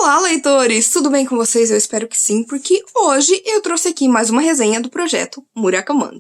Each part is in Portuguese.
Olá, leitores! Tudo bem com vocês? Eu espero que sim, porque hoje eu trouxe aqui mais uma resenha do projeto Murakami.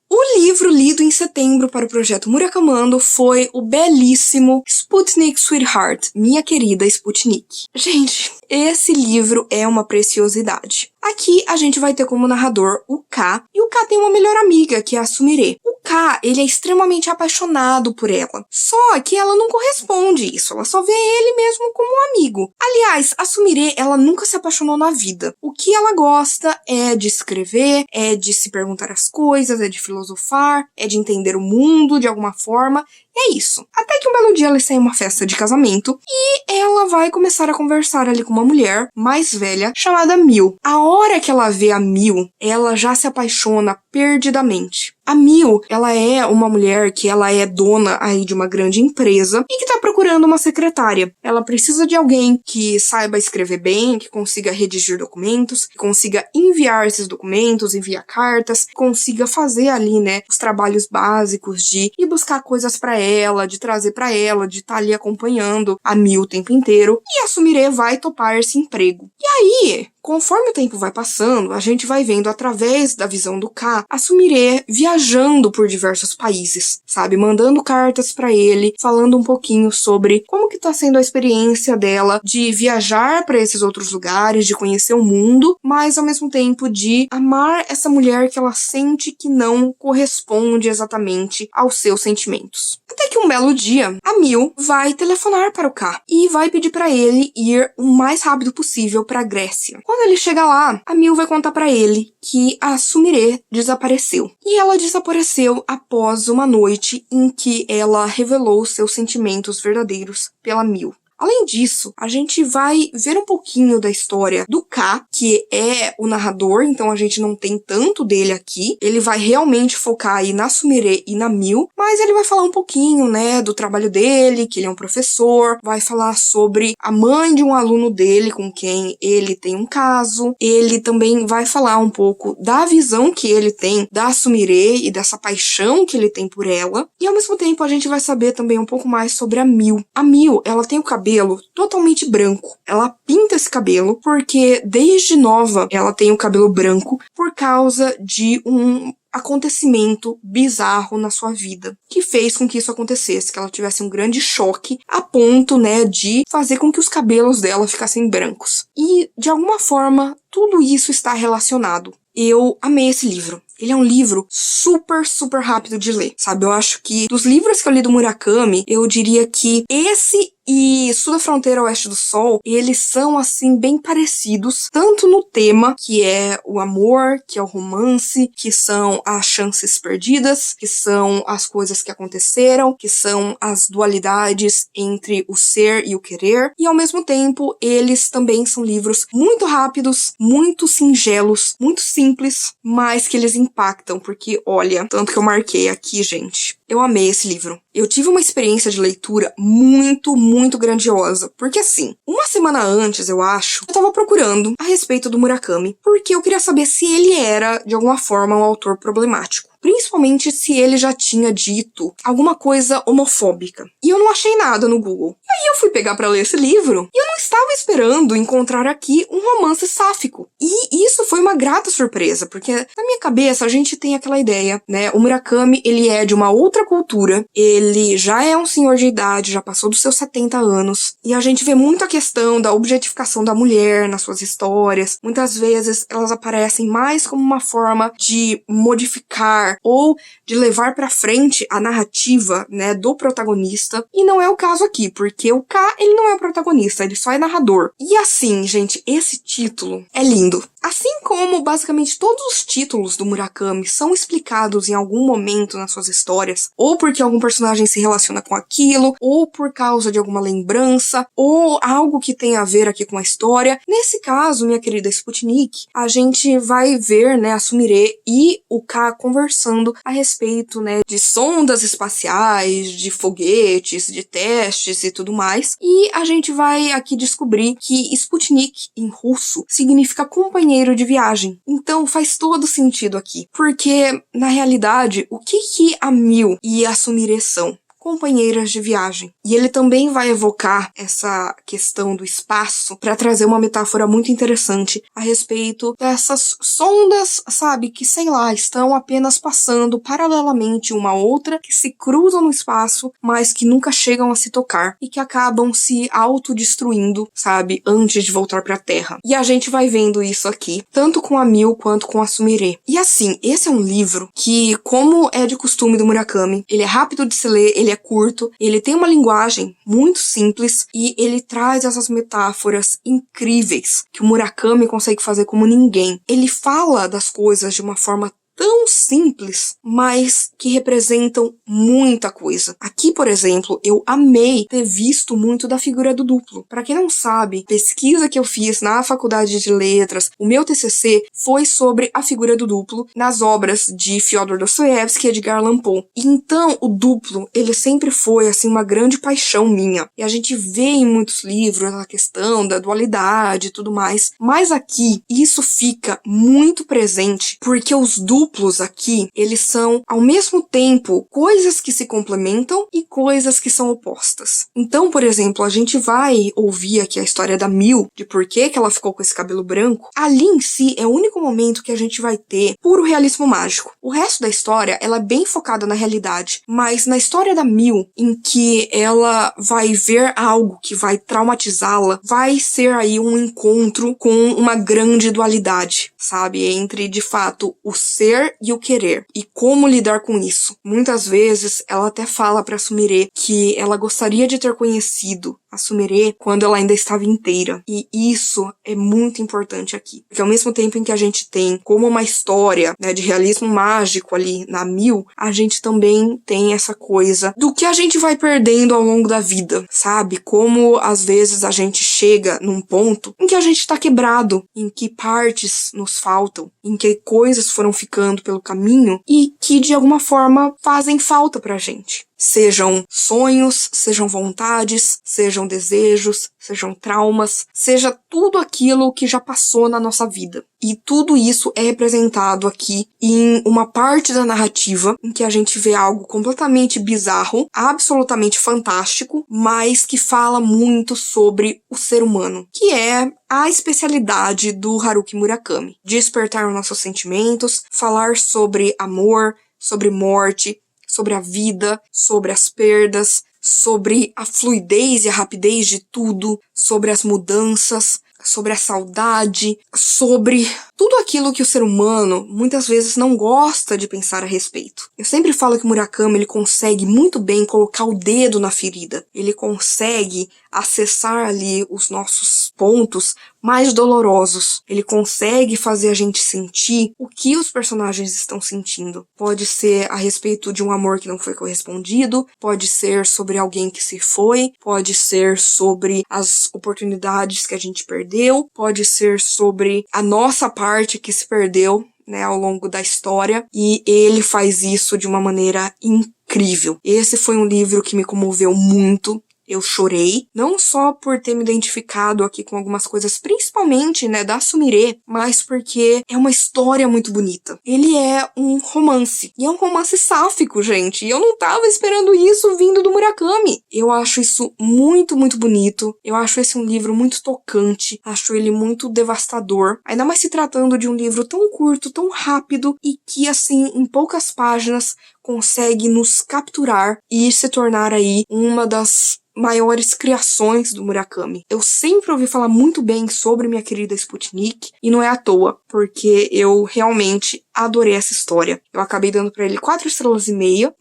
O livro lido em setembro para o projeto Murakami foi o belíssimo Sputnik Sweetheart, Minha Querida Sputnik. Gente, esse livro é uma preciosidade. Aqui a gente vai ter como narrador o K, e o K tem uma melhor amiga, que é a Sumire. O K, ele é extremamente apaixonado por ela, só que ela não corresponde isso, ela só vê ele mesmo como um amigo. Aliás, a Sumire, ela nunca se apaixonou na vida. O que ela gosta é de escrever, é de se perguntar as coisas, é de filosofar, é de entender o mundo de alguma forma. É isso. Até que um belo dia ela está em uma festa de casamento e ela vai começar a conversar ali com uma mulher mais velha chamada Mil. A hora que ela vê a Mil, ela já se apaixona perdidamente. A Mil, ela é uma mulher que ela é dona aí de uma grande empresa e que tá procurando uma secretária. Ela precisa de alguém que saiba escrever bem, que consiga redigir documentos, que consiga enviar esses documentos, enviar cartas, que consiga fazer ali, né, os trabalhos básicos de ir buscar coisas pra ela, de trazer pra ela, de estar ali acompanhando a Mil o tempo inteiro. E a Sumire vai topar esse emprego. E aí, conforme o tempo vai passando, a gente vai vendo através da visão do K, a Sumire viajando por diversos países, sabe? Mandando cartas pra ele, falando um pouquinho sobre como que tá sendo a experiência dela de viajar pra esses outros lugares, de conhecer o mundo, mas ao mesmo tempo de amar essa mulher que ela sente que não corresponde exatamente aos seus sentimentos. Até que um belo dia, a Mil vai telefonar para o K e vai pedir pra ele ir o mais rápido possível pra Grécia. Quando ele chega lá, a Mil vai contar pra ele que a Sumire desapareceu. E ela desapareceu após uma noite em que ela revelou seus sentimentos verdadeiros pela Mil. Além disso, a gente vai ver um pouquinho da história do K, que é o narrador, então a gente não tem tanto dele aqui. Ele vai realmente focar aí na Sumire e na Mil, mas ele vai falar um pouquinho, né, do trabalho dele, que ele é um professor, vai falar sobre a mãe de um aluno dele com quem ele tem um caso. Ele também vai falar um pouco da visão que ele tem da Sumire e dessa paixão que ele tem por ela. E ao mesmo tempo a gente vai saber também um pouco mais sobre a Mil. A Mil, ela tem o cabelo totalmente branco. Ela pinta esse cabelo porque desde nova ela tem o cabelo branco por causa de um acontecimento bizarro na sua vida, que fez com que isso acontecesse, que ela tivesse um grande choque a ponto, né, de fazer com que os cabelos dela ficassem brancos. E, de alguma forma, tudo isso está relacionado. Eu amei esse livro. Ele é um livro super, super rápido de ler, sabe? Eu acho que dos livros que eu li do Murakami, eu diria que esse e Sul da Fronteira Oeste do Sol, eles são, assim, bem parecidos, tanto no tema, que é o amor, que é o romance, que são as chances perdidas, que são as coisas que aconteceram, que são as dualidades entre o ser e o querer, e ao mesmo tempo, eles também são livros muito rápidos, muito singelos, muito simples, mas que eles impactam, porque, olha, tanto que eu marquei aqui, gente. Eu amei esse livro. Eu tive uma experiência de leitura muito grandiosa. Porque assim, uma semana antes, eu acho, eu tava procurando a respeito do Murakami, porque eu queria saber se ele era, de alguma forma, um autor problemático. Principalmente se ele já tinha dito alguma coisa homofóbica. E eu não achei nada no Google. E aí eu fui pegar pra ler esse livro e eu não estava esperando encontrar aqui um romance sáfico. E isso foi uma grata surpresa, porque na minha cabeça a gente tem aquela ideia, né? O Murakami, ele é de uma outra cultura, ele já é um senhor de idade, já passou dos seus 70 anos, e a gente vê muito a questão da objetificação da mulher nas suas histórias. Muitas vezes elas aparecem mais como uma forma de modificar ou de levar pra frente a narrativa, né, do protagonista. E não é o caso aqui, porque o K, ele não é o protagonista, ele só é narrador. E assim, gente, esse título é lindo. Assim como basicamente todos os títulos do Murakami são explicados em algum momento nas suas histórias, ou porque algum personagem se relaciona com aquilo, ou por causa de alguma lembrança, ou algo que tem a ver aqui com a história. Nesse caso, minha querida Sputnik, a gente vai ver, né, a Sumire e o K conversando a respeito, né, de sondas espaciais, de foguetes, de testes e tudo mais. E a gente vai aqui descobrir que Sputnik, em russo, significa companheiro companheiro de viagem. Então faz todo sentido aqui, porque na realidade, o que a Mil e a Sumire são? Companheiras de viagem. E ele também vai evocar essa questão do espaço para trazer uma metáfora muito interessante a respeito dessas sondas, sabe, que sei lá, estão apenas passando paralelamente uma à outra, que se cruzam no espaço, mas que nunca chegam a se tocar e que acabam se autodestruindo, sabe, antes de voltar para a Terra. E a gente vai vendo isso aqui, tanto com a Mil quanto com a Sumire. E assim, esse é um livro que, como é de costume do Murakami, ele é rápido de se ler, ele é curto, ele tem uma linguagem muito simples e ele traz essas metáforas incríveis que o Murakami consegue fazer como ninguém. Ele fala das coisas de uma forma tão simples, mas que representam muita coisa. Aqui, por exemplo, eu amei ter visto muito da figura do duplo. Para quem não sabe, pesquisa que eu fiz na Faculdade de Letras, o meu TCC foi sobre a figura do duplo nas obras de Fyodor Dostoiévski e Edgar Allan Poe. Então, o duplo, ele sempre foi, assim, uma grande paixão minha. E a gente vê em muitos livros a questão da dualidade e tudo mais. Mas aqui, isso fica muito presente, porque os duplos aqui, eles são, ao mesmo tempo, coisas que se complementam e coisas que são opostas. Então, por exemplo, a gente vai ouvir aqui a história da Mil, de por que ela ficou com esse cabelo branco. Ali em si é o único momento que a gente vai ter puro realismo mágico. O resto da história, ela é bem focada na realidade, mas na história da Mil, em que ela vai ver algo que vai traumatizá-la, vai ser aí um encontro com uma grande dualidade, sabe? Entre, de fato, o ser e o querer, e como lidar com isso. Muitas vezes, ela até fala pra Sumire que ela gostaria de ter conhecido a Sumire quando ela ainda estava inteira. E isso é muito importante aqui. Porque ao mesmo tempo em que a gente tem como uma história, né, de realismo mágico ali na Mil, a gente também tem essa coisa do que a gente vai perdendo ao longo da vida, sabe? Como às vezes a gente chega num ponto em que a gente tá quebrado, em que partes nos faltam, em que coisas foram ficando pelo caminho e que de alguma forma fazem falta pra gente. Sejam sonhos, sejam vontades, sejam desejos, sejam traumas, seja tudo aquilo que já passou na nossa vida. E tudo isso é representado aqui em uma parte da narrativa em que a gente vê algo completamente bizarro, absolutamente fantástico, mas que fala muito sobre o ser humano, que é a especialidade do Haruki Murakami. Despertar os nossos sentimentos, falar sobre amor, sobre morte, sobre a vida, sobre as perdas, sobre a fluidez e a rapidez de tudo, sobre as mudanças, sobre a saudade, sobre tudo aquilo que o ser humano muitas vezes não gosta de pensar a respeito. Eu sempre falo que o Murakami, ele consegue muito bem colocar o dedo na ferida. Ele consegue acessar ali os nossos pontos mais dolorosos. Ele consegue fazer a gente sentir o que os personagens estão sentindo. Pode ser a respeito de um amor que não foi correspondido, pode ser sobre alguém que se foi, pode ser sobre as oportunidades que a gente perdeu, pode ser sobre a nossa parte que se perdeu, né, ao longo da história, e ele faz isso de uma maneira incrível. Esse foi um livro que me comoveu muito. Eu chorei, não só por ter me identificado aqui com algumas coisas, principalmente, né, da Sumire, mas porque é uma história muito bonita. Ele é um romance, e é um romance sáfico, gente, e eu não tava esperando isso vindo do Murakami. Eu acho isso muito, muito bonito, eu acho esse um livro muito tocante, acho ele muito devastador, ainda mais se tratando de um livro tão curto, tão rápido, e que, assim, em poucas páginas, consegue nos capturar e se tornar aí uma das maiores criações do Murakami. Eu sempre ouvi falar muito bem sobre Minha Querida Sputnik, e não é à toa, porque eu realmente adorei essa história. Eu acabei dando pra ele 4,5 estrelas,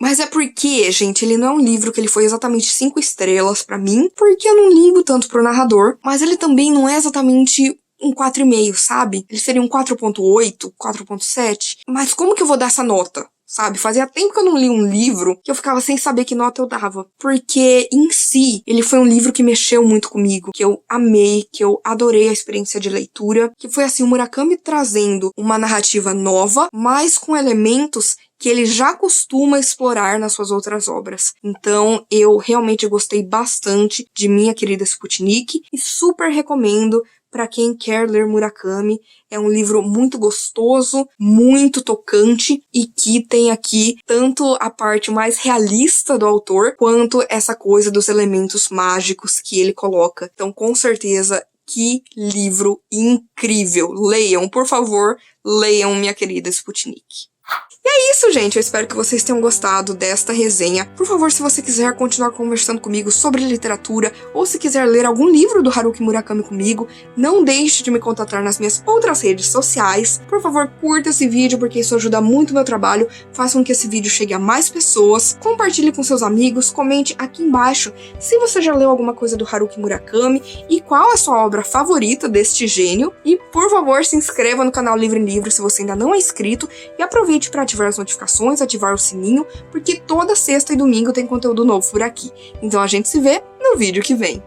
mas é porque, gente, ele não é um livro que ele foi exatamente 5 estrelas pra mim, porque eu não ligo tanto pro narrador, mas ele também não é exatamente um 4,5, sabe? Ele seria um 4,8, 4,7, mas como que eu vou dar essa nota? Sabe, fazia tempo que eu não li um livro que eu ficava sem saber que nota eu dava. Porque, em si, ele foi um livro que mexeu muito comigo, que eu amei, que eu adorei a experiência de leitura, que foi assim, o Murakami trazendo uma narrativa nova, mas com elementos que ele já costuma explorar nas suas outras obras. Então, eu realmente gostei bastante de Minha Querida Sputnik e super recomendo para quem quer ler Murakami. É um livro muito gostoso, muito tocante e que tem aqui tanto a parte mais realista do autor quanto essa coisa dos elementos mágicos que ele coloca. Então, com certeza, que livro incrível! Leiam, por favor, leiam Minha Querida Sputnik. E é isso, gente. Eu espero que vocês tenham gostado desta resenha. Por favor, se você quiser continuar conversando comigo sobre literatura ou se quiser ler algum livro do Haruki Murakami comigo, não deixe de me contatar nas minhas outras redes sociais. Por favor, curta esse vídeo porque isso ajuda muito o meu trabalho. Faça com que esse vídeo chegue a mais pessoas. Compartilhe com seus amigos. Comente aqui embaixo se você já leu alguma coisa do Haruki Murakami e qual é a sua obra favorita deste gênio. E, por favor, se inscreva no canal Livro em Livro se você ainda não é inscrito e aproveite para ativar as notificações, ativar o sininho, porque toda sexta e domingo tem conteúdo novo por aqui. Então a gente se vê no vídeo que vem.